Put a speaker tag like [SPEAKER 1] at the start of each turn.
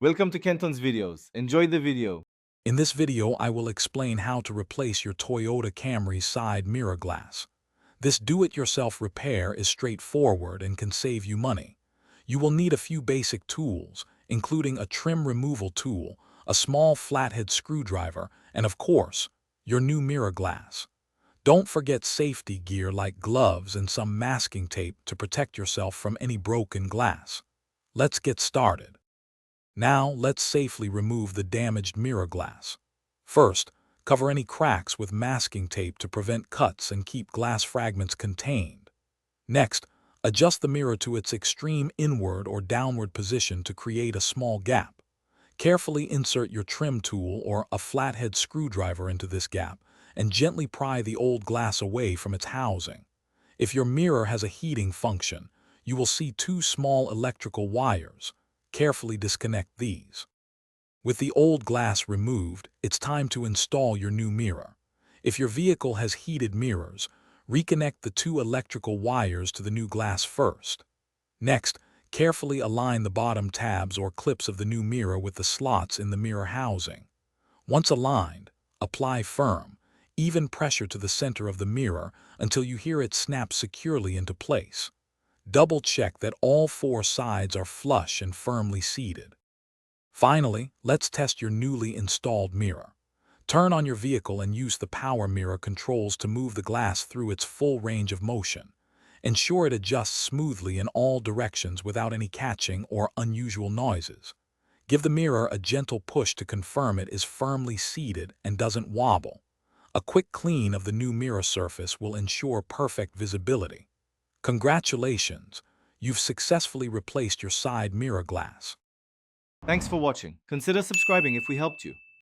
[SPEAKER 1] Welcome to Kenton's videos. Enjoy the video.
[SPEAKER 2] In this video, I will explain how to replace your Toyota Camry side mirror glass. This do-it-yourself repair is straightforward and can save you money. You will need a few basic tools, including a trim removal tool, a small flathead screwdriver, and of course, your new mirror glass. Don't forget safety gear like gloves and some masking tape to protect yourself from any broken glass. Let's get started. Now, let's safely remove the damaged mirror glass. First, cover any cracks with masking tape to prevent cuts and keep glass fragments contained. Next, adjust the mirror to its extreme inward or downward position to create a small gap. Carefully insert your trim tool or a flathead screwdriver into this gap and gently pry the old glass away from its housing. If your mirror has a heating function, you will see two small electrical wires. Carefully disconnect these. With the old glass removed, it's time to install your new mirror. If your vehicle has heated mirrors, reconnect the two electrical wires to the new glass first. Next, carefully align the bottom tabs or clips of the new mirror with the slots in the mirror housing. Once aligned, apply firm, even pressure to the center of the mirror until you hear it snap securely into place. Double-check that all four sides are flush and firmly seated. Finally, let's test your newly installed mirror. Turn on your vehicle and use the power mirror controls to move the glass through its full range of motion. Ensure it adjusts smoothly in all directions without any catching or unusual noises. Give the mirror a gentle push to confirm it is firmly seated and doesn't wobble. A quick clean of the new mirror surface will ensure perfect visibility. Congratulations! You've successfully replaced your side mirror glass.
[SPEAKER 1] Thanks for watching. Consider subscribing if we helped you.